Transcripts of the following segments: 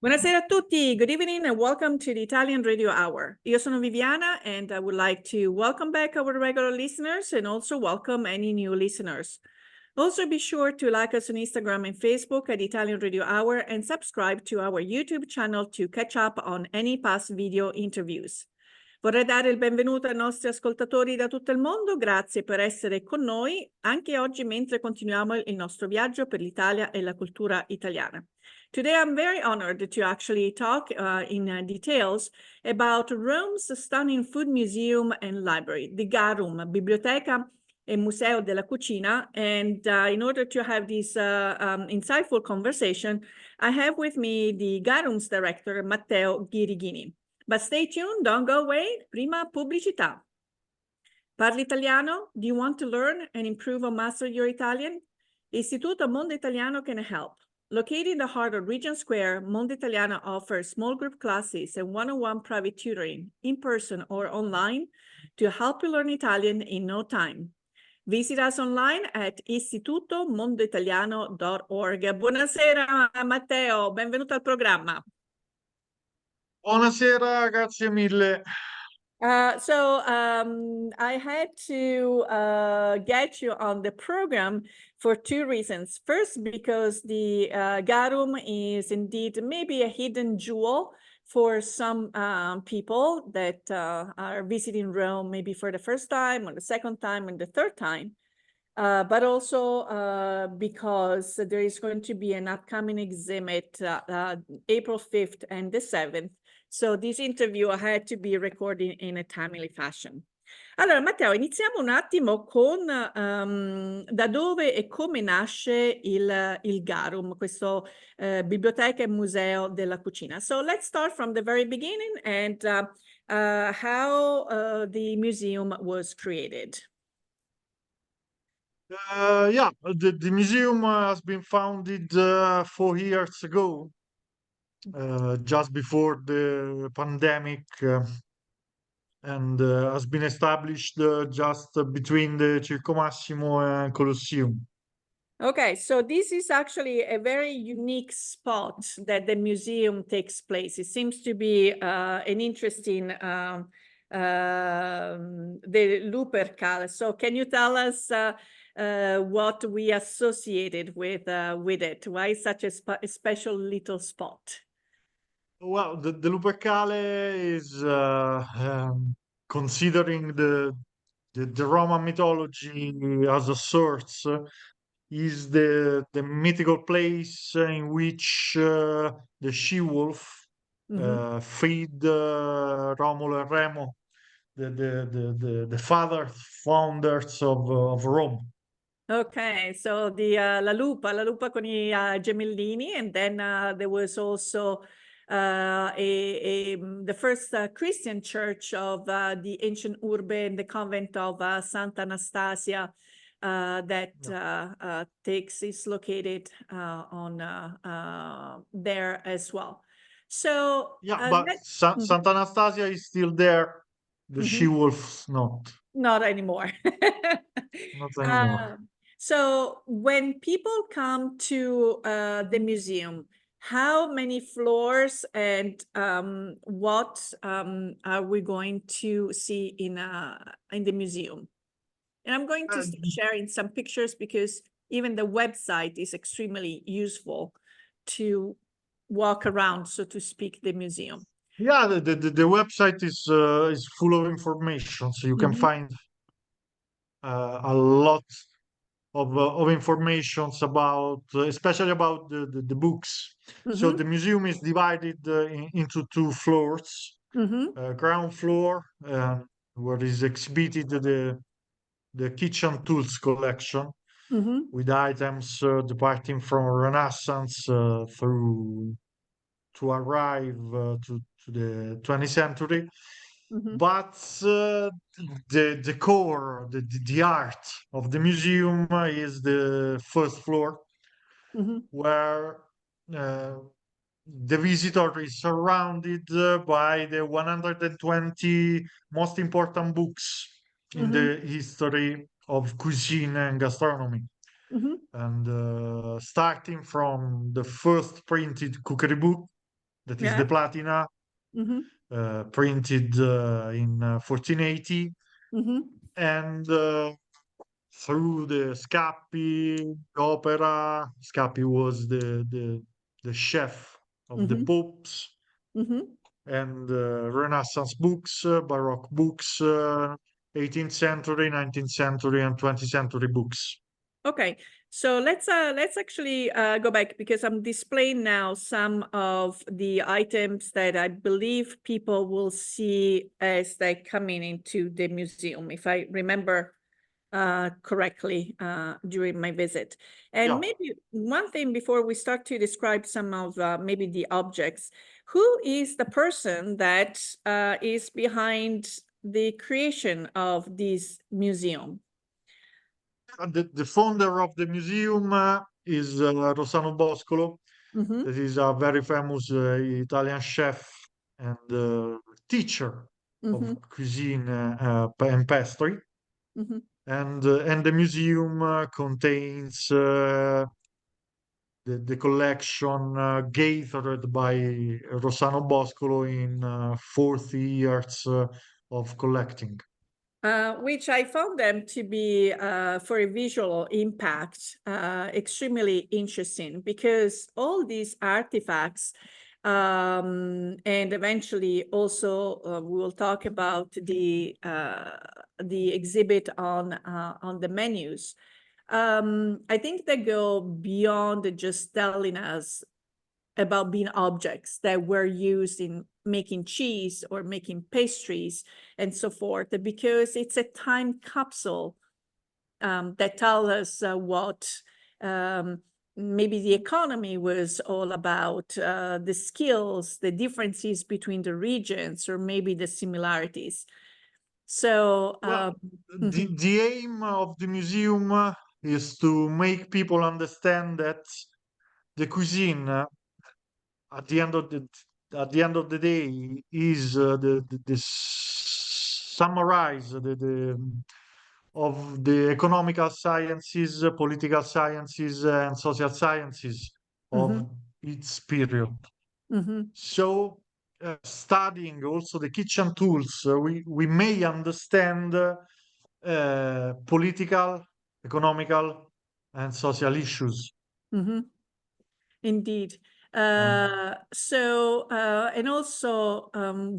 Buonasera a tutti. Good evening and welcome to the Italian Radio Hour. Io sono Viviana and I would like to welcome back our regular listeners and also welcome any new listeners. Also be sure to like us on Instagram and Facebook at Italian Radio Hour and subscribe to our YouTube channel to catch up on any past video interviews. Vorrei dare il benvenuto ai nostri ascoltatori da tutto il mondo. Grazie per essere con noi anche oggi mentre continuiamo il nostro viaggio per l'Italia e la cultura italiana. Today, I'm very honored to actually talk in details about Rome's stunning food museum and library, the Garum, Biblioteca e Museo della Cucina. And in order to have this insightful conversation, I have with me the Garum's director, Matteo Ghirighini. But stay tuned, don't go away. Prima pubblicità. Parli italiano? Do you want to learn and improve or master your Italian? Istituto Mondo Italiano can help. Located in the heart of Regent Square, Mondo Italiano offers small group classes and one-on-one private tutoring, in person or online, to help you learn Italian in no time. Visit us online at istitutomondoitaliano.org. Buonasera Matteo, benvenuto al programma. Buonasera, grazie mille. I had to get you on the program for two reasons. First, because the Garum is indeed maybe a hidden jewel for some people that are visiting Rome maybe for the first time or the second time and the third time. But also because there is going to be an upcoming exhibit April 5th and the 7th. So this interview had to be recorded in a timely fashion. Allora, Matteo, iniziamo un attimo con da dove e come nasce il Garum, questo biblioteca e museo della cucina. So let's start from the very beginning and how the museum was created. The museum has been founded 4 years ago. Just before the pandemic, and has been established just between the Circo Massimo and Colosseum. Okay, so this is actually a very unique spot that the museum takes place. It seems to be an interesting, the Lupercal. So can you tell us what we associated with it? Why such a special little spot? Well, the Lupercale is considering the Roman mythology as a source, is the mythical place in which the she-wolf freed Romolo and Remo, the founders of Rome. Okay, so the la lupa con I gemellini, and then there was also the first Christian church of the ancient Urbe in the convent of Santa Anastasia that is located on there as well. So but Santa Anastasia is still there. The she-wolf not anymore. Not anymore. So when people come to the museum, how many floors and what are we going to see in the museum? And I'm going to start sharing some pictures because even the website is extremely useful to walk around, so to speak, the museum. Yeah, the website is full of information, so you can find a lot of information about, especially about the books. So the museum is divided into 2 floors. Ground floor, where is exhibited the kitchen tools collection, with items departing from Renaissance through to arrive to the 20th century. But the core, the art of the museum is the first floor, where the visitor is surrounded by the 120 most important books in the history of cuisine and gastronomy. And starting from the first printed cookery book that is Yeah. the platina, printed in 1480, and through the Scappi opera. Scappi was the chef of the popes, and Renaissance books, Baroque books, 18th century, 19th century, and 20th century books. Okay, so let's actually go back, because I'm displaying now some of the items that I believe people will see as they come into the museum, if I remember correctly during my visit. And Yeah. maybe one thing before we start to describe some of maybe the objects, who is the person that is behind the creation of this museum? The founder of the museum is Rossano Boscolo. That is a very famous Italian chef and teacher of cuisine and pastry. And the museum contains the collection gathered by Rossano Boscolo in 40 years of collecting. Which I found them to be, for a visual impact, extremely interesting, because all these artifacts, and eventually also we will talk about the exhibit on the menus. I think they go beyond just telling us about being objects that were used in making cheese or making pastries and so forth, because it's a time capsule that tells us what maybe the economy was all about, the skills, the differences between the regions, or maybe the similarities. So the aim of the museum is to make people understand that the cuisine at the end of the day is the summarize of the economical sciences, political sciences, and social sciences of its period. So studying also the kitchen tools, we may understand political, economical, and social issues. Indeed. So, and also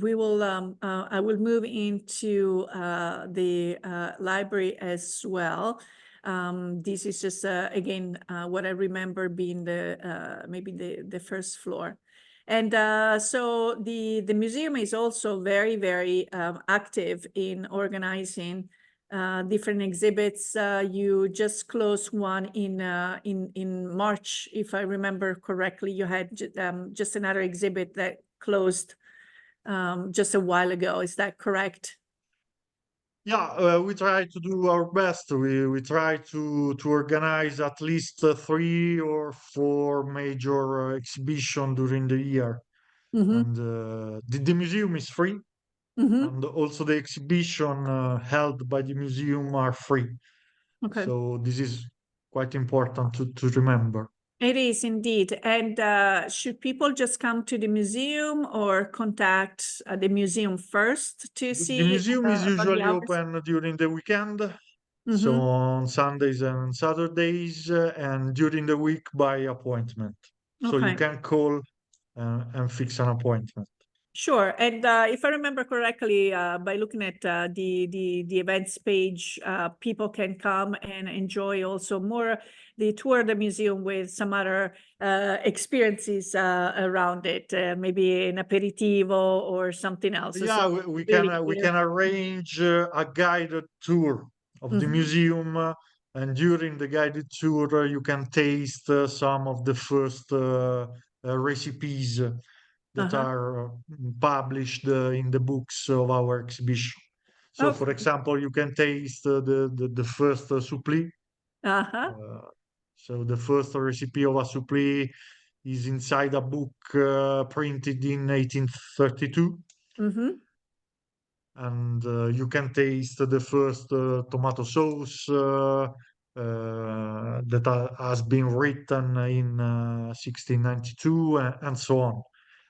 we will, I will move into the library as well. This is just, again, what I remember being the, maybe the first floor. And so the museum is also very, very active in organizing different exhibits. You just closed one in March, if I remember correctly. You had just another exhibit that closed just a while ago. Is that correct? Yeah, we try to do our best. We try to organize at least 3 or 4 major exhibition during the year. And the museum is free, and also the exhibition held by the museum are free. Okay. So this is quite important to remember. It is indeed. And should people just come to the museum or contact the museum first to see? The museum is about the usually hours? open during the weekend, so on Sundays and Saturdays, and during the week by appointment. So you Okay. can call and fix an appointment. Sure. And if I remember correctly, by looking at the events page, people can come and enjoy also more the tour of the museum with some other experiences around it, maybe an aperitivo or something else. Yeah, we can arrange a guided tour of the museum, and during the guided tour, you can taste some of the first recipes that are published in the books of our exhibition. So, for example, you can taste the first supplì. So the first recipe of a supplì is inside a book printed in 1832. And you can taste the first tomato sauce that has been written in 1692, and so on.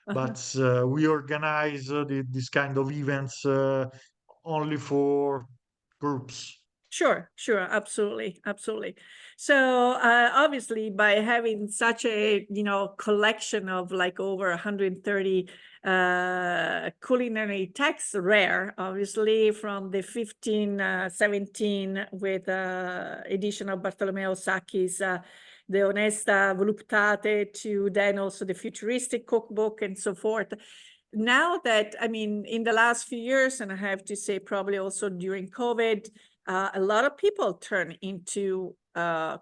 but we organize this kind of events only for groups. Sure, sure, absolutely, absolutely. So obviously, by having such a collection of like over 130 culinary texts, rare, obviously, from the 1517 with edition of Bartolomeo Sacchi's the Onesta Voluptate, to then also the futuristic cookbook and so forth. Now that, I mean, in the last few years, and I have to say probably also during COVID, a lot of people turn into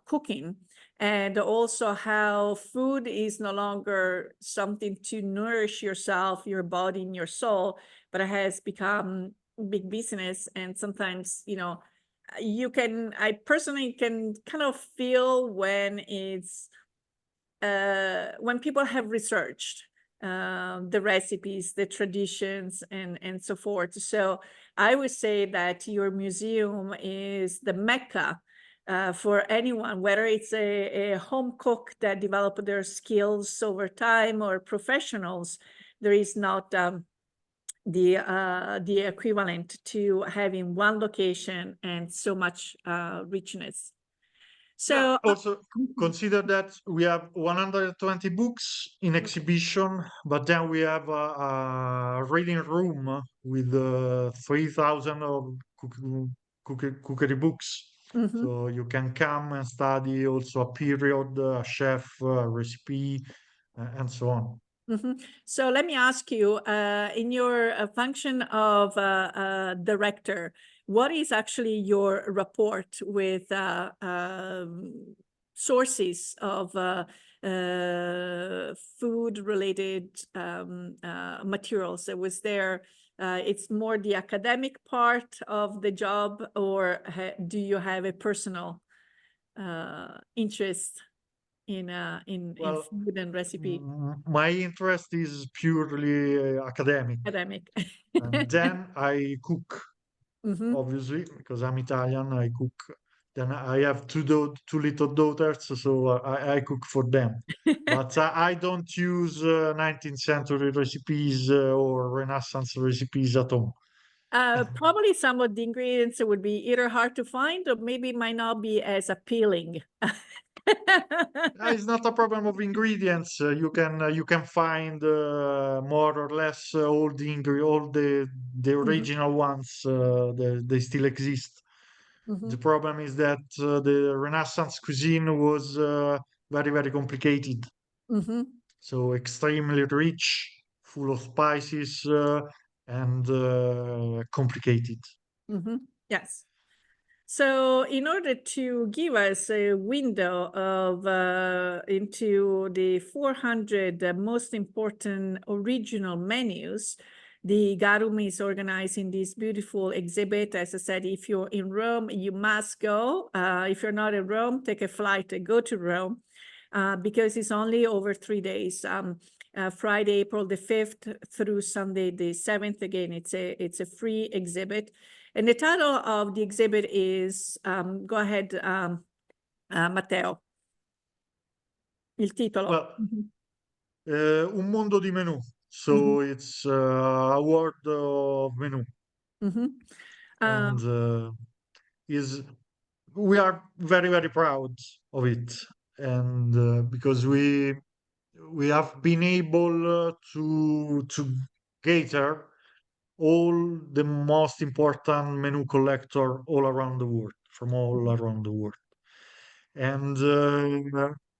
cooking, and also how food is no longer something to nourish yourself, your body, and your soul, but it has become big business. And sometimes, I personally can kind of feel when it's when people have researched the recipes, the traditions, and so forth. So I would say that your museum is the mecca for anyone, whether it's a home cook that developed their skills over time or professionals. There is not the equivalent to having one location and so much richness. So also consider that we have 120 books in exhibition, but then we have a reading room with 3,000 of cookery books. mhm. So you can come and study also a period, a chef, a recipe, and so on. So let me ask you, in your function of director, what is actually your rapport with sources of food-related materials? Was there, it's more the academic part of the job, or do you have a personal interest in Well, food and recipe? my interest is purely academic. Academic. And then I cook, Mhm. obviously, because I'm Italian, I cook. Then I have two little daughters, so I cook for them. But I don't use 19th century recipes or Renaissance recipes at all. Probably some of the ingredients would be either hard to find or maybe might not be as appealing. It's not a problem of ingredients. You can find more or less all the original ones. They still exist. The Mhm, problem is that the Renaissance cuisine was very complicated. mhm, So extremely rich, full of spices, and complicated. mhm. Yes. So in order to give us a window of into the 400 most important original menus, the Garum is organizing this beautiful exhibit. As I said, if you're in Rome, you must go. If you're not in Rome, take a flight and go to Rome because it's only over 3 days. Friday, April the 5th through Sunday the 7th. Again, it's a free exhibit. And the title of the exhibit is, go ahead, Matteo, il titolo. Well, un mondo di menu. So Mhm, it's a world of menu, mhm. and is we are very proud of it, and because we have been able to cater all the most important menu collector all around the world, from all around the world. And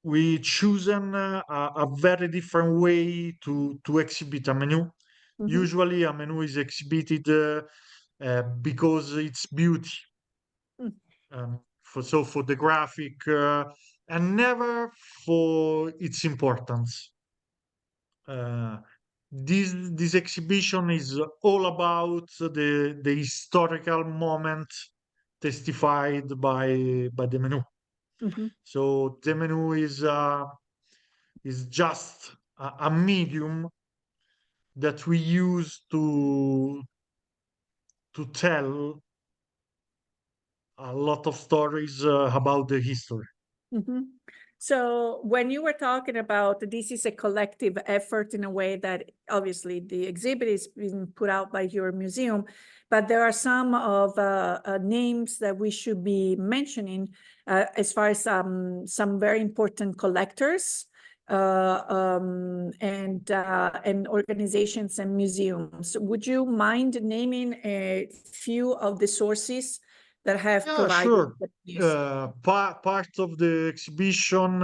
we chosen a very different way to exhibit a menu. Mhm, Usually, a menu is exhibited because it's beauty, mm, for the graphic, and never for its importance. Uh, this exhibition is all about the historical moment testified by the menu. mhm, So the menu is just a medium that we use to tell a lot of stories about the history. mhm. So when you were talking about this is a collective effort in a way that obviously the exhibit is being put out by your museum, but there are some of names that we should be mentioning as far as some very important collectors and organizations and museums. Would you mind naming a few of the sources that have Yeah, provided sure. that news? Part of the exhibition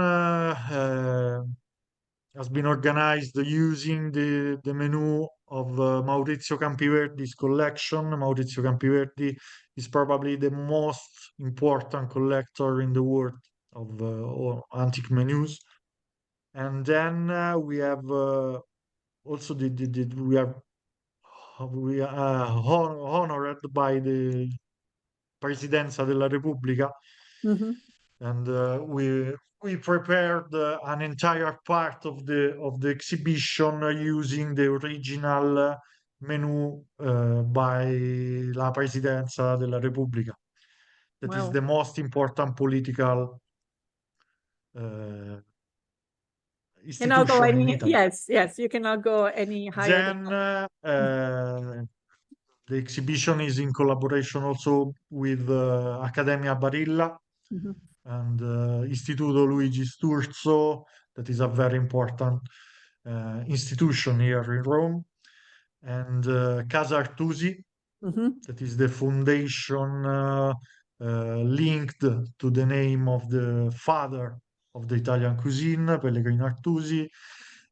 has been organized using the menu of Maurizio Campiverdi's collection. Maurizio Campiverdi is probably the most important collector in the world of antique menus. And then we have also we are honored by the Presidenza della Repubblica, Mhm. and we prepared an entire part of the exhibition using the original menu by la Presidenza della Repubblica. That is Wow. the most important political Cannot go institution in any, Italy. yes, you cannot go any higher than Then that. the exhibition is in collaboration also with Accademia Barilla Mhm. and Istituto Luigi Sturzo, that is a very important institution here in Rome, and Casa Artusi, Mhm. that is the foundation linked to the name of the father of the Italian cuisine, Pellegrino Artusi,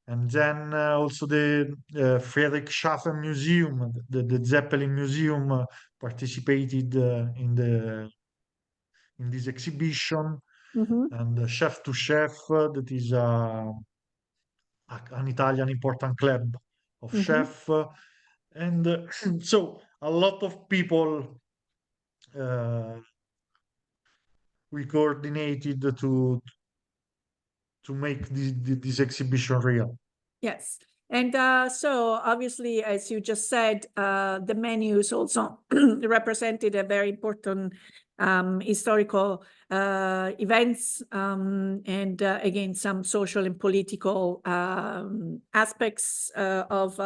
and then also the Friedrich Schaffen Museum, the Zeppelin Museum, participated in this exhibition, Mhm. and Chef to Chef, that is an Italian important club of Mhm. chef, and so a lot of people uh, we coordinated to make this exhibition real. Yes. And so obviously, as you just said, the menus also represented a very important historical events and again, some social and political aspects of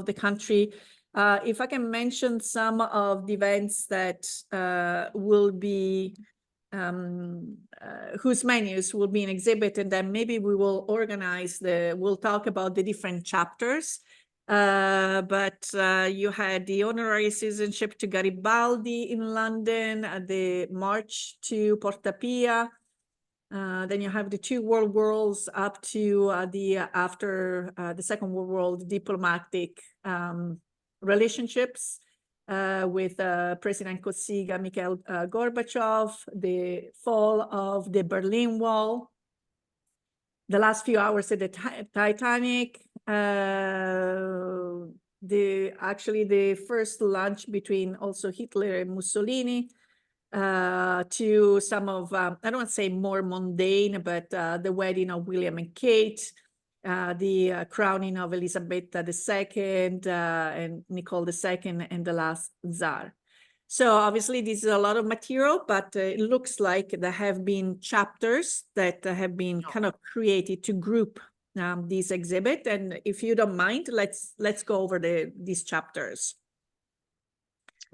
the country. If I can mention some of the events that will be whose menus will be in exhibit, and then maybe we will organize we'll talk about the different chapters. But you had the honorary citizenship to Garibaldi in London, the march to Porta Pia. Then you have the two world wars up to after the Second World War, diplomatic relationships with President Cossiga, Mikhail Gorbachev, the fall of the Berlin Wall, the last few hours of the Titanic, the first lunch between also Hitler and Mussolini, to some of, I don't want to say more mundane, but the wedding of William and Kate, the crowning of Elisabetta II and Nicole II, and the last Tsar. So obviously this is a lot of material, but it looks like there have been chapters that have been kind of created to group this exhibit. And if you don't mind, let's go over these chapters.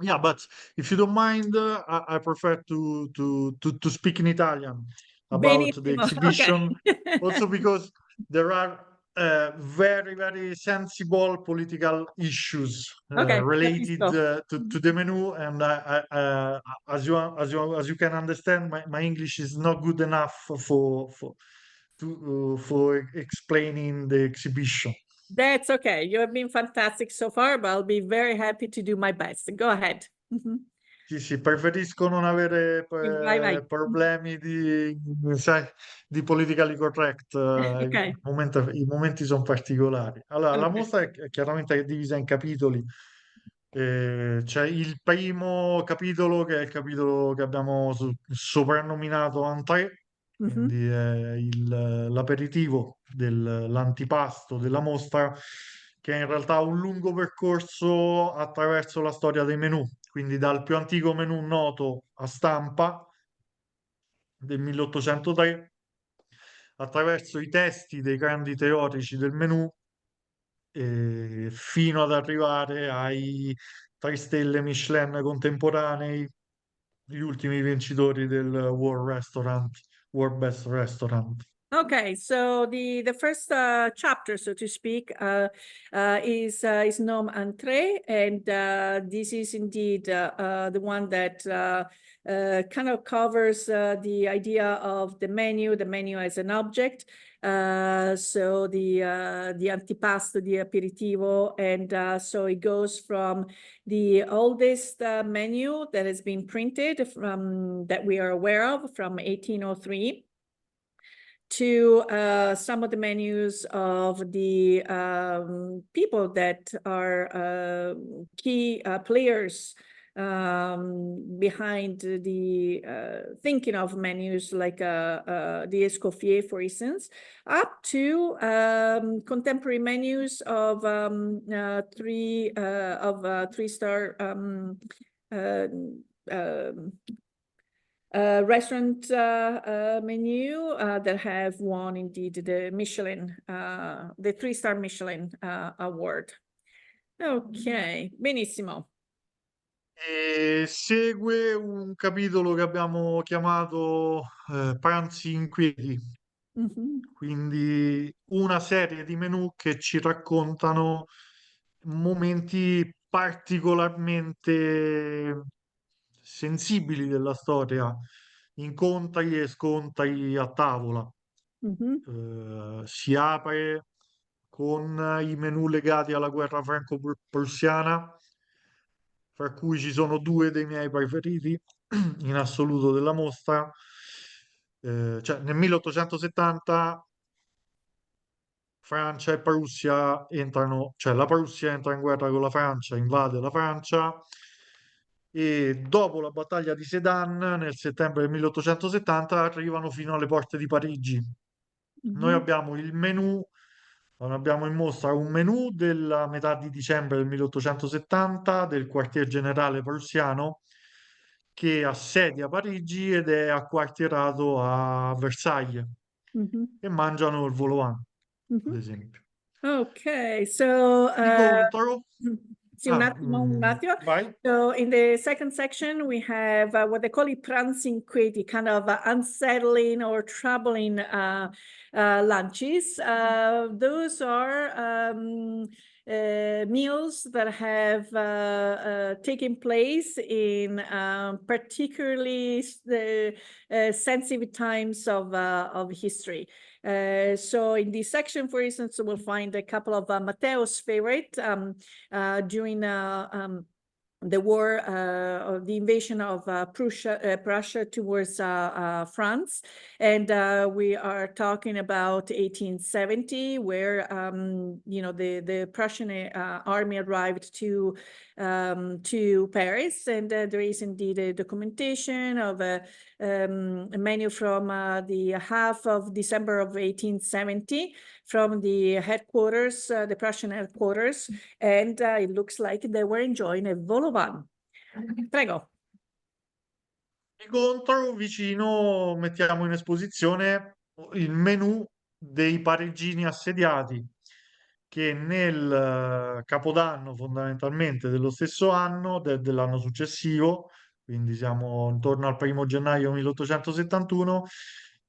Yeah, but if you don't mind, I prefer to speak in Italian about the Benissimo, exhibition, okay. also because there are very, very sensible political issues Okay, related capisco. to the menu, and as you can understand, my English is not good enough for explaining the exhibition. That's okay. You have been fantastic so far, but I'll be very happy to do my best. Go ahead. Sì, sì, preferisco non avere Vai, vai. problemi sai, di politically correct. Ok, I momenti sono particolari. Allora, la ok. mostra è chiaramente divisa in capitoli. C'è il primo capitolo, che è il capitolo che abbiamo soprannominato Entrée, Mhm. quindi è l'aperitivo l'antipasto della mostra, che è in realtà un lungo percorso attraverso la storia dei menù, quindi dal più antico menù noto a stampa del 1803 attraverso i testi dei grandi teorici del menù, fino ad arrivare ai 3 stelle Michelin contemporanei, gli ultimi vincitori del World Best Restaurant. Okay, so the first chapter, so to speak, is nom entrée, and this is indeed the one that kind of covers the idea of the menu as an object. So the antipasto, the aperitivo, and so it goes from the oldest menu that has been printed from that we are aware of from 1803. To some of the menus of the people that are key players behind the thinking of menus, like the Escoffier, for instance, up to contemporary menus of three-star restaurant menu that have won indeed the Michelin, the 3-star Michelin award. Ok, benissimo. E segue un capitolo che abbiamo chiamato Pranzi inquieti, quindi una serie di menù che ci raccontano momenti particolarmente sensibili della storia, incontri e scontri a tavola. Si apre con i menù legati alla guerra franco-prussiana, fra cui ci sono 2 dei miei preferiti in assoluto della mostra. Cioè, nel 1870 Francia e Prussia entrano, cioè la Prussia entra in guerra con la Francia, invade la Francia, e dopo la battaglia di Sedan nel settembre del 1870 arrivano fino alle porte di Parigi. Noi abbiamo il menù, abbiamo in mostra un menù della metà di dicembre del 1870 del quartier generale prussiano, che assedia Parigi ed è acquartierato a Versailles, e mangiano il vol au vent, ad esempio. Okay, so Di contro, sì, un attimo. vai. So in the second section, we have what they call it pranzi inquieti, kind of unsettling or troubling lunches. Those are meals that have taken place in particularly sensitive times of history. So in this section, for instance, we'll find a couple of Matteo's favorite during the war of the invasion of Prussia towards France. And we are talking about 1870, where, the Prussian army arrived to Paris. And there is indeed a documentation of a menu from the half of December of 1870 from the headquarters, the Prussian headquarters, and it looks like they were enjoying a vol au vent. Prego. Di contro, vicino mettiamo in esposizione il menù dei parigini assediati, che nel Capodanno fondamentalmente dello stesso anno, dell'anno successivo, quindi siamo intorno al 1° gennaio 1871,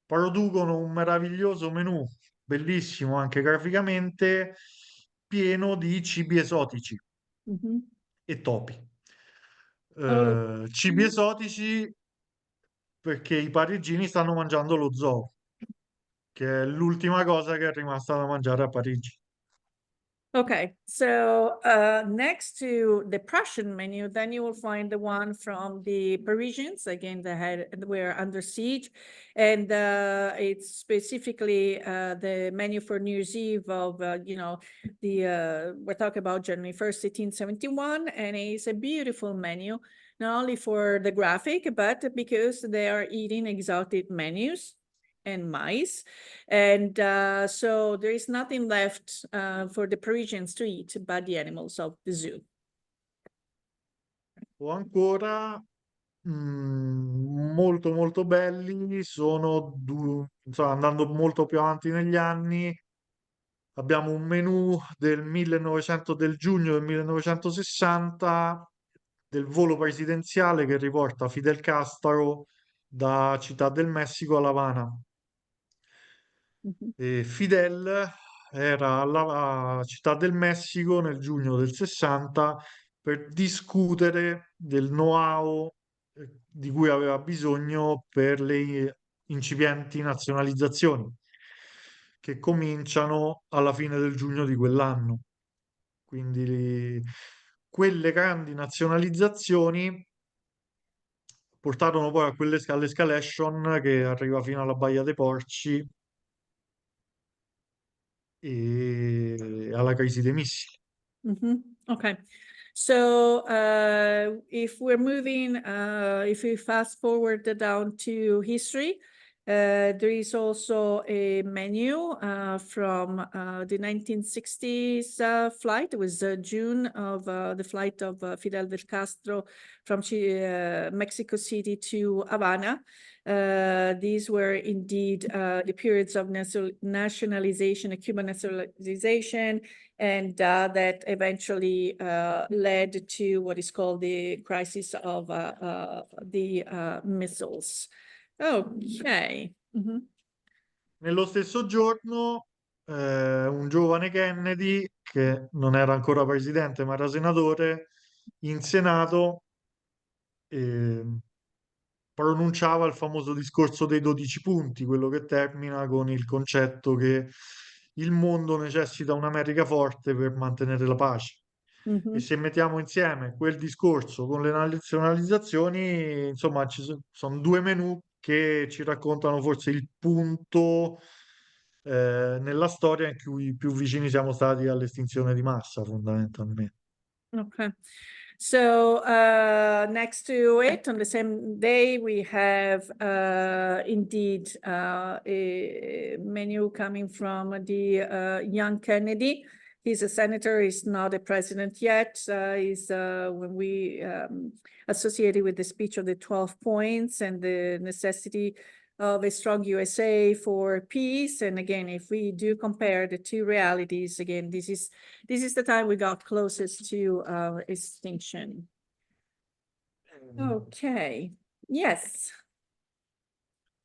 producono un meraviglioso menù, bellissimo anche graficamente, pieno di cibi esotici e topi. Cibi esotici perché i parigini stanno mangiando lo zoo, che è l'ultima cosa che è rimasta da mangiare a Parigi. Okay, so next to the Prussian menu, then you will find the one from the Parisians. Again, were under siege, and it's specifically the menu for New Year's Eve of we're talking about January 1st, 1871, and it's a beautiful menu, not only for the graphic, but because they are eating exotic menus and mice. And so there is nothing left for the Parisians to eat but the animals of the zoo. O ancora molto molto belli sono insomma, andando molto più avanti negli anni, abbiamo un menù del giugno del 1960 del volo presidenziale che riporta Fidel Castro da Città del Messico a La Habana. Mhm. E Fidel era alla Città del Messico nel giugno del 60 per discutere del know-how di cui aveva bisogno per le incipienti nazionalizzazioni che cominciano alla fine del giugno di quell'anno. Quindi quelle grandi nazionalizzazioni portarono poi a quelle all'escalation che arriva fino alla Baia dei Porci e alla crisi dei missili. Okay. So if we're moving, if we fast forward down to history, there is also a menu from the 1960s flight. It was June of the flight of Fidel del Castro from Mexico City to Havana. These were indeed the periods of nationalization, Cuban nationalization, and that eventually led to what is called the crisis of the missiles. Okay. Nello stesso giorno, un giovane Kennedy, che non era ancora presidente ma era senatore, in Senato eh, pronunciava il famoso discorso dei 12 punti, quello che termina con il concetto che il mondo necessita un'America forte per mantenere la pace. E se mettiamo insieme quel discorso con le nazionalizzazioni, insomma, sono due menù che ci raccontano forse il punto nella storia in cui più vicini siamo stati all'estinzione di massa, fondamentalmente. Okay. So next to it, on the same day, we have indeed a menu coming from the young Kennedy. He's a senator, he's not a president yet. He's when we associated with the speech of the 12 points and the necessity of a strong USA for peace. And again, if we do compare the two realities, again, this is the time we got closest to extinction. Okay, yes.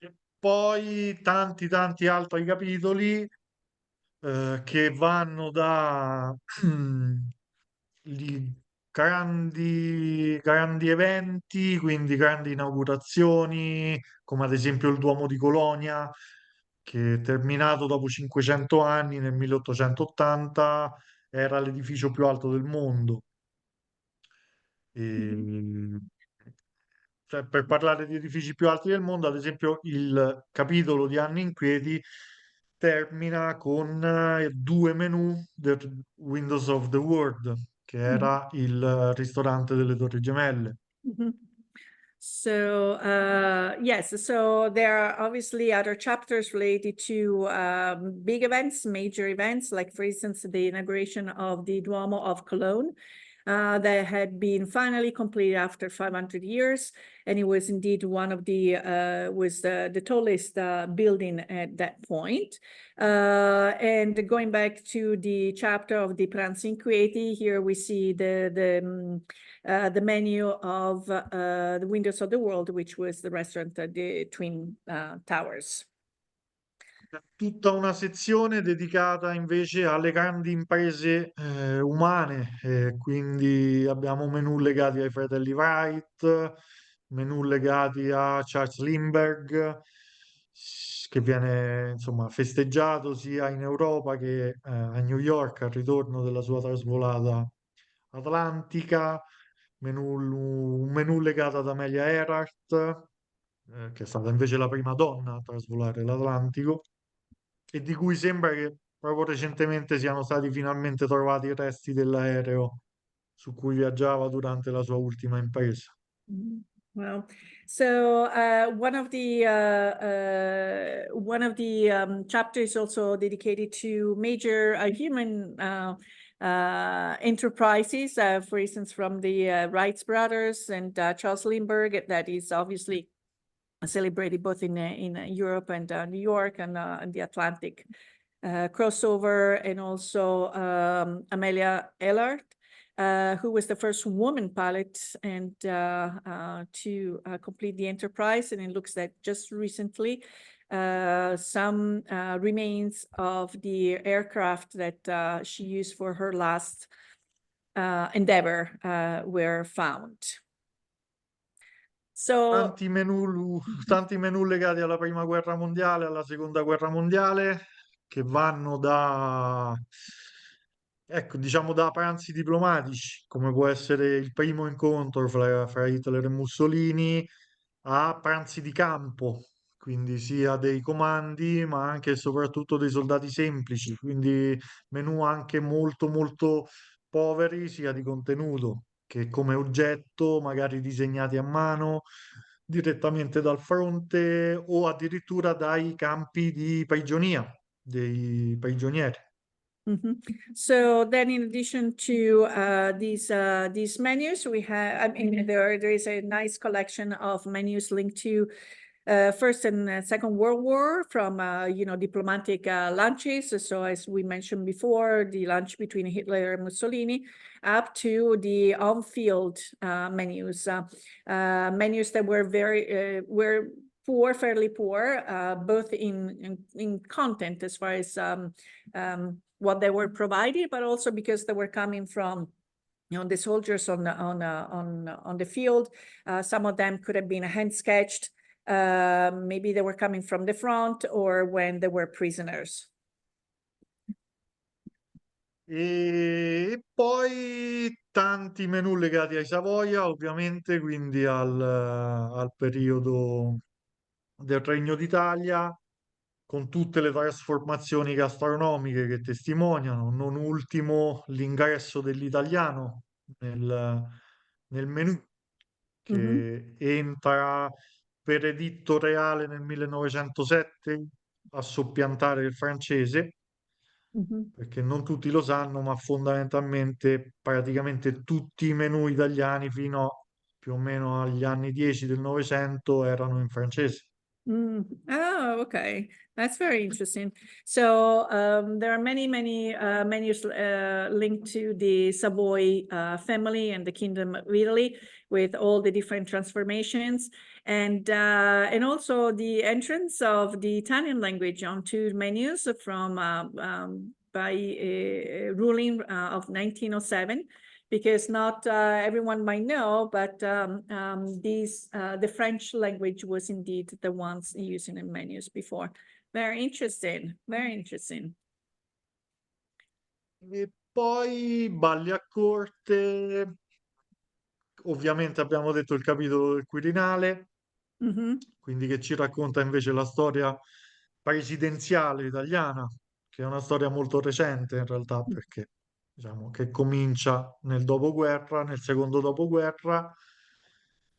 E poi tanti altri capitoli che vanno da gli grandi eventi, quindi grandi inaugurazioni, come ad esempio il Duomo di Colonia, che terminato dopo 500 anni nel 1880 era l'edificio più alto del mondo. E, cioè, per parlare di edifici più alti del mondo, ad esempio, il capitolo di Anni Inquieti termina con due menù del Windows of the World, che era il ristorante delle Torri Gemelle. So yes, so there are obviously other chapters related to big events, major events, like for instance, the inauguration of the Duomo of Cologne. That had been finally completed after 500 years, and it was indeed one of the the tallest building at that point. And going back to the chapter of the Pranzi Inquieti, here we see the menu of the Windows of the World, which was the restaurant at the Twin Towers. Tutta una sezione dedicata invece alle grandi imprese umane, quindi abbiamo menù legati ai fratelli Wright, menù legati a Charles Lindbergh, che viene insomma festeggiato sia in Europa che a New York al ritorno della sua trasvolata atlantica, un menù legato ad Amelia Earhart, che è stata invece la prima donna a trasvolare l'Atlantico e di cui sembra che proprio recentemente siano stati finalmente trovati i resti dell'aereo su cui viaggiava durante la sua ultima impresa. Well, so one of the chapters is also dedicated to major human enterprises, for instance, from the Wright brothers and Charles Lindbergh. That is obviously celebrated both in Europe and New York and the Atlantic. Crossover, and also Amelia Earhart, who was the first woman pilot and to complete the enterprise. And it looks that just recently some remains of the aircraft that she used for her last endeavor were found. So tanti menù legati alla prima guerra mondiale, alla seconda guerra mondiale, che vanno ecco, diciamo da pranzi diplomatici, come può essere il primo incontro fra Hitler e Mussolini, a pranzi di campo, quindi sia dei comandi, ma anche e soprattutto dei soldati semplici, quindi menù anche molto molto poveri, sia di contenuto che come oggetto, magari disegnati a mano direttamente dal fronte o addirittura dai campi di prigionia, dei prigionieri. Mhm. So then, in addition to these menus, we have, I mean, there is a nice collection of menus linked to First and Second World War, from diplomatic lunches. So as we mentioned before, the lunch between Hitler and Mussolini, up to the on-field menus, menus that were poor, fairly poor, both in content as far as what they were provided, but also because they were coming from the soldiers on the field. Some of them could have been hand sketched. Maybe they were coming from the front or when they were prisoners. E poi tanti menù legati ai Savoia, ovviamente, quindi al periodo del Regno d'Italia, con tutte le trasformazioni gastronomiche che testimoniano, non ultimo l'ingresso dell'italiano nel menù, che entra per editto reale nel 1907 a soppiantare il francese, perché non tutti lo sanno, ma fondamentalmente praticamente tutti i menù italiani fino più o meno agli anni 10 del Novecento erano in francese. Oh, okay. That's very interesting. So there are many menus linked to the Savoy family and the Kingdom of Italy, with all the different transformations, and also the entrance of the Italian language onto menus from by a ruling of 1907. Because not everyone might know, but the French language was indeed the ones using in menus before. Very interesting, very interesting. E poi balli a corte, ovviamente abbiamo detto il capitolo del Quirinale, quindi che ci racconta invece la storia presidenziale italiana, che è una storia molto recente in realtà, perché diciamo che comincia nel dopoguerra, nel secondo dopoguerra,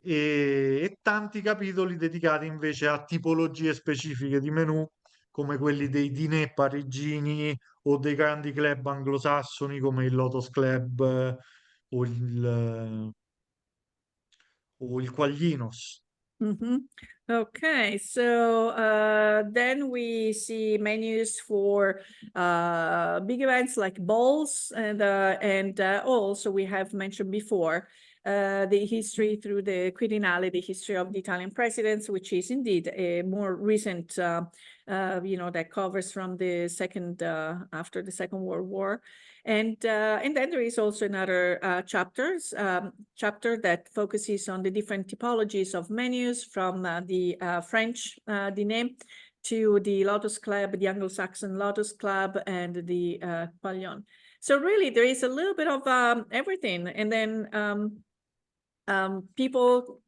e tanti capitoli dedicati invece a tipologie specifiche di menù, come quelli dei dinè parigini o dei grandi club anglosassoni come il Lotos Club o il Quaglinos. Okay, so then we see menus for big events like balls, and also we have mentioned before the history through the Quirinale, the history of the Italian presidents, which is indeed a more recent, that covers from the after the Second World War. And then there is also another chapter that focuses on the different typologies of menus, from the French dîner to the Lotus Club, the Anglo-Saxon Lotus Club, and the Pavillon. So really, there is a little bit of everything. And then people...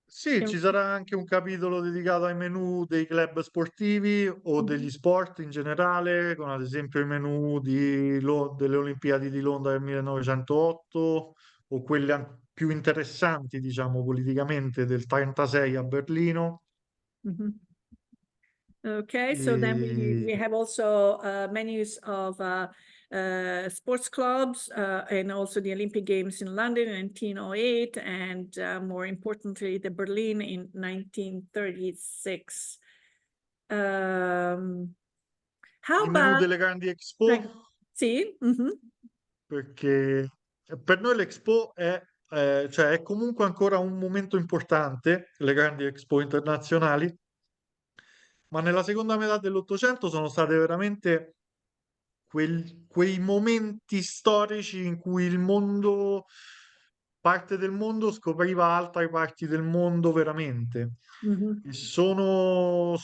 Sì, ci sarà anche un capitolo dedicato ai menù dei club sportivi o degli sport in generale, con ad esempio i menù delle Olimpiadi di Londra del 1908 o quelli più interessanti, diciamo, politicamente del 1936 a Berlino. Okay, so then we have also menus of sports clubs and also the Olympic Games in London in 1908, and more importantly, the Berlin in 1936. How Il menù about... delle grandi expo, Sì. perché per noi l'Expo cioè è comunque ancora un momento importante, le grandi Expo internazionali, ma nella seconda metà dell'Ottocento sono state veramente quei momenti storici in cui il mondo, parte del mondo scopriva altre parti del mondo veramente. E sono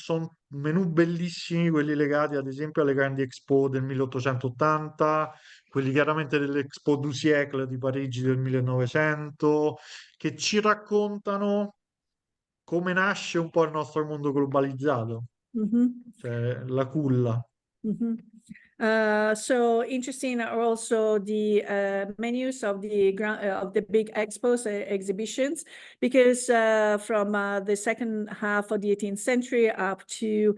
menù bellissimi quelli legati ad esempio alle grandi Expo del 1880, quelli chiaramente dell'Expo du siècle di Parigi del 1900, che ci raccontano come nasce un po' il nostro mondo globalizzato, cioè la culla. So interesting are also the menus of the big expos, exhibitions, because from the second half of the 18th century up to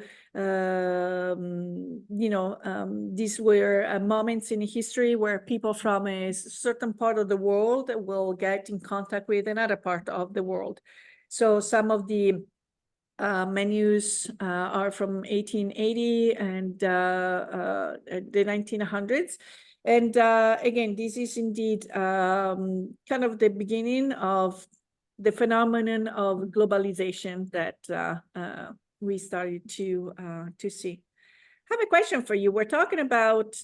these were moments in history where people from a certain part of the world will get in contact with another part of the world. So some of the menus are from 1880 and the 1900s. And again, this is indeed kind of the beginning of the phenomenon of globalization that we started to see. I have a question for you. We're talking about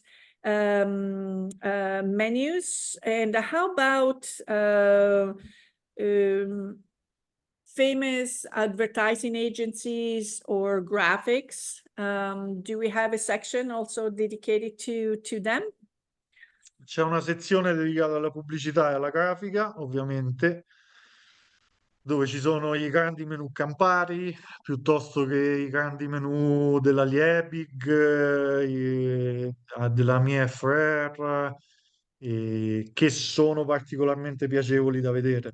menus, and how about famous advertising agencies or graphics? Do we have a section also dedicated to them? C'è una sezione dedicata alla pubblicità e alla grafica, ovviamente, dove ci sono i grandi menù Campari, piuttosto che i grandi menù della Liebig, della Mie Frère, che sono particolarmente piacevoli da vedere.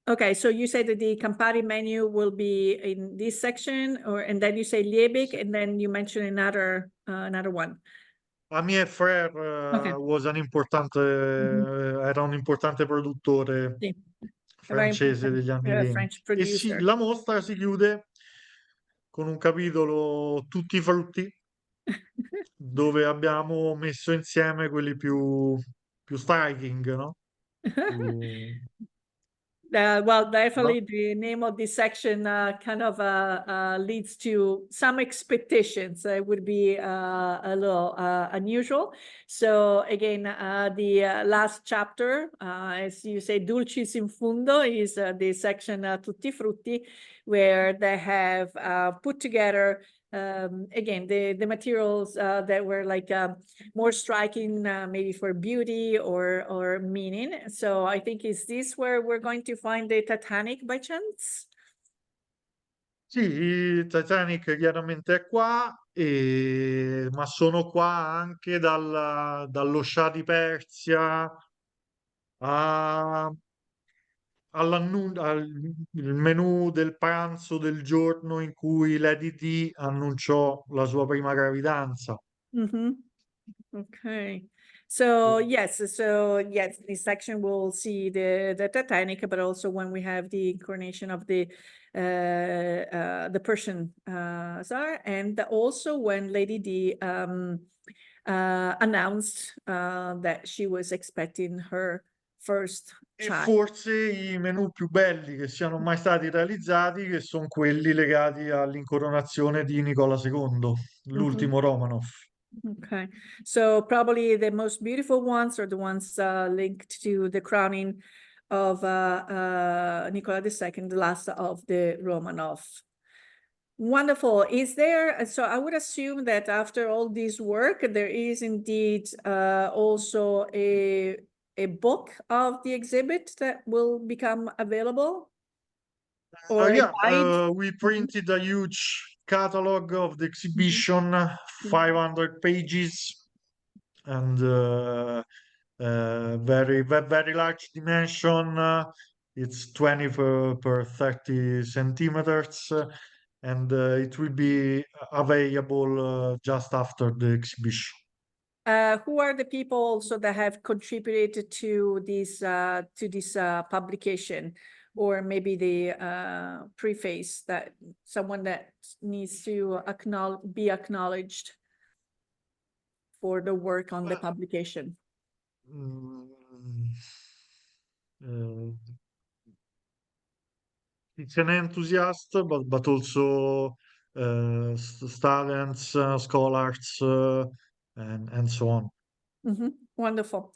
Okay, so you say that the Campari menu will be in this section, and then you say Liebig, and then you mention another one. La Mie Frère was an importante, era un importante produttore Sì. francese degli anni French 20. E producer. la mostra si chiude con un capitolo tutti i frutti, dove abbiamo messo insieme quelli più striking, no? Well, definitely the name of this section kind of leads to some expectations. It would be a little unusual. So again, the last chapter, as you say, Dulcis in Fundo, is the section Tutti Frutti, where they have put together again, the materials that were like more striking, maybe for beauty or meaning. So I think, is this where we're going to find the Titanic by chance? Sì, il Titanic chiaramente è qua, ma sono qua anche dallo Scià di Persia a il menù del pranzo del giorno in cui Lady Di annunciò la sua prima gravidanza. Okay. So yes, this section will see the Titanic, but also when we have the incarnation of the Persian Tsar, and also when Lady Di announced that she was expecting her first E child. forse i menù più belli che siano mai stati realizzati, che sono quelli legati all'incoronazione di Nicola II, l'ultimo Romanov. Okay, so probably the most beautiful ones are the ones linked to the crowning of Nicola II, the last of the Romanov. Wonderful. Is there, so I would assume that after all this work, there is indeed also a book of the exhibit that will become available? Or a guide? We printed a huge catalog of the exhibition, 500 pages, and very large dimension. It's 20 per 30 centimeters, and it will be available just after the exhibition. Who are the people also that have contributed to this publication, or maybe the preface, that someone that needs to be acknowledged for the work on the publication? It's an enthusiast, but also students, scholars, and so on. Wonderful.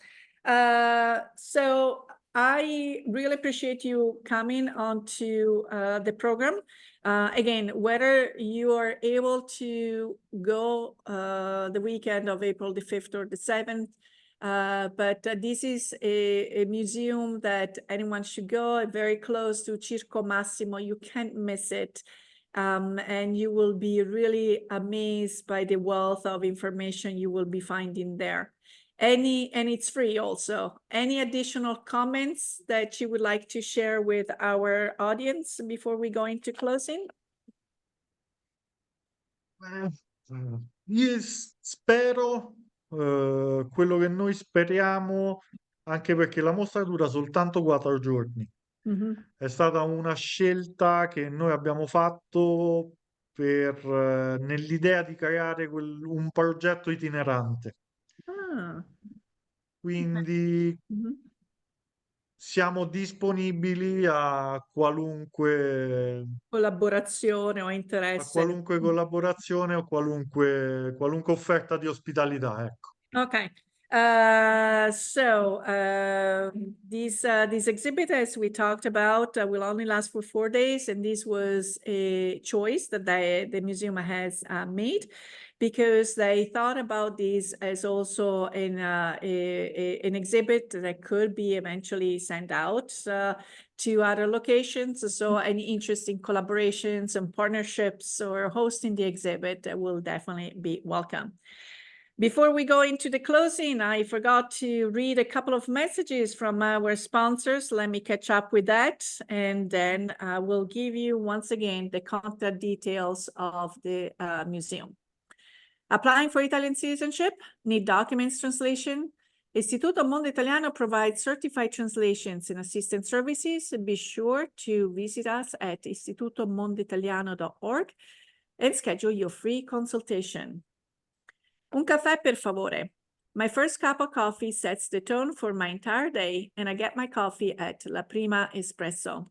So I really appreciate you coming onto the program. Again, whether you are able to go the weekend of April the 5th or the 7th, but this is a museum that anyone should go, very close to Circo Massimo. You can't miss it. And you will be really amazed by the wealth of information you will be finding there. And it's free also. Any additional comments that you would like to share with our audience before we go into closing? Io spero quello che noi speriamo, anche perché la mostra dura soltanto 4 giorni. È stata una scelta che noi abbiamo fatto nell'idea di creare un progetto itinerante. Quindi siamo disponibili a qualunque collaborazione o interesse. A qualunque collaborazione o qualunque offerta di ospitalità, ecco. Okay. This exhibit, as we talked about, will only last for 4 days, and this was a choice that the museum has made, because they thought about this as also an exhibit that could be eventually sent out to other locations. So any interesting collaborations and partnerships or hosting the exhibit will definitely be welcome. Before we go into the closing, I forgot to read a couple of messages from our sponsors. Let me catch up with that, and then we'll give you once again the contact details of the museum. Applying for Italian citizenship? Need documents translation? Istituto Mondo Italiano provides certified translations and assistance services. Be sure to visit us at istitutomondoitaliano.org and schedule your free consultation. Un caffè, per favore. My first cup of coffee sets the tone for my entire day, and I get my coffee at La Prima Espresso.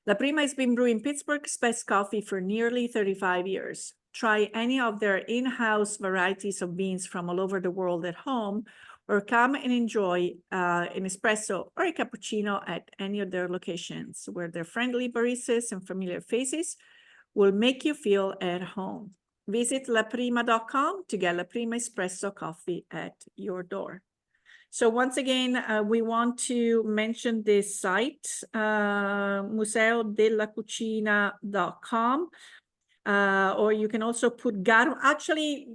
La Prima has been brewing Pittsburgh's best coffee for nearly 35 years. Try any of their in-house varieties of beans from all over the world at home, or come and enjoy an espresso or a cappuccino at any of their locations, where their friendly baristas and familiar faces will make you feel at home. Visit laprima.com to get La Prima Espresso coffee at your door. So once again, we want to mention this site, museodellacucina.com, or you can also put Garum. Actually,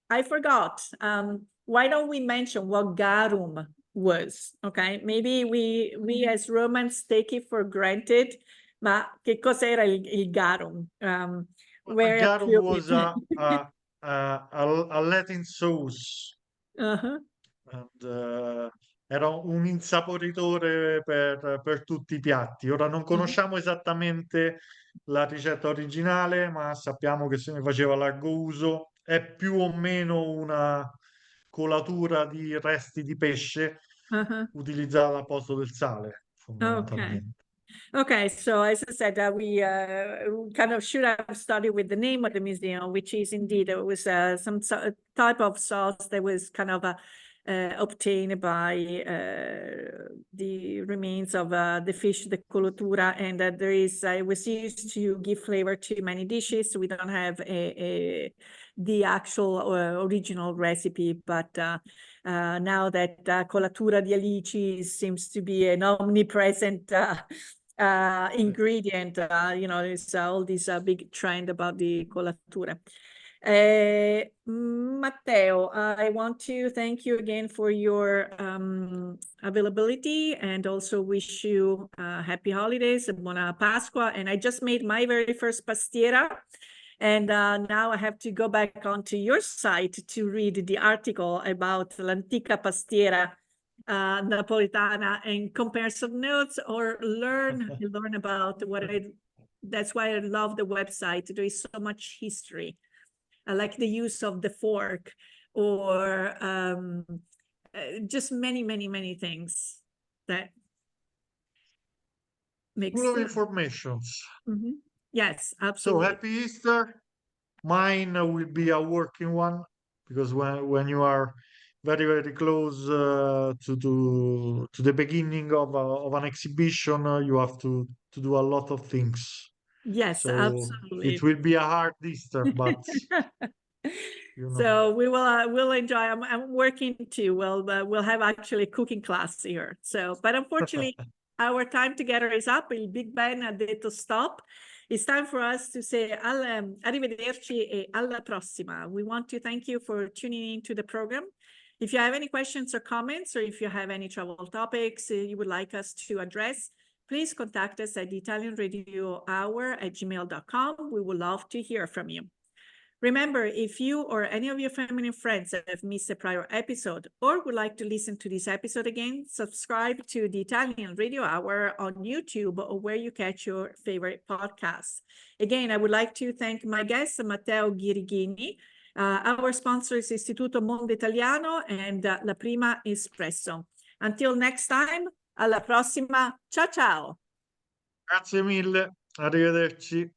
I forgot. Why don't we mention what Garum was? Okay, maybe we as Romans take it for granted, ma che cos'era il Garum? Garum was a Latin sauce. And, era un insaporitore per tutti i piatti. Ora non conosciamo esattamente la ricetta originale, ma sappiamo che se ne faceva largo uso. È più o meno una colatura di resti di pesce utilizzata al posto del sale, fondamentalmente. Okay, so as I said, we kind of should have started with the name of the museum, which is indeed, it was some type of sauce that was kind of obtained by the remains of the fish, the colatura, and there is, it was used to give flavor to many dishes. So we don't have the actual original recipe, but now that colatura di alici seems to be an omnipresent ingredient, you know, there's all this big trend about the colatura. Matteo, I want to thank you again for your availability and also wish you happy holidays and buona Pasqua. And I just made my very first pastiera. And now I have to go back onto your site to read the article about l'antica pastiera napolitana and compare some notes or learn about that's why I love the website. There is so much history. I like the use of the fork or just many things that makes Full of informations. Yes, So absolutely. happy Easter. Mine will be a working one because when you are very close to the beginning of an exhibition, you have to do a lot of things. Yes, So absolutely. it will be a hard Easter, but you know. So we'll enjoy. I'm working too. We'll have actually a cooking class here. So, but unfortunately, our time together is up. Il Big Ben ha detto stop. It's time for us to say arrivederci e alla prossima. We want to thank you for tuning into the program. If you have any questions or comments, or if you have any travel topics you would like us to address, please contact us at theitalianradiohour@gmail.com. We would love to hear from you. Remember, if you or any of your family and friends have missed a prior episode or would like to listen to this episode again, subscribe to the Italian Radio Hour on YouTube or where you catch your favorite podcasts. Again, I would like to thank my guest, Matteo Ghirighini. Our sponsor is Istituto Mondo Italiano and La Prima Espresso. Until next time, alla prossima. Ciao, ciao. Grazie mille. Arrivederci.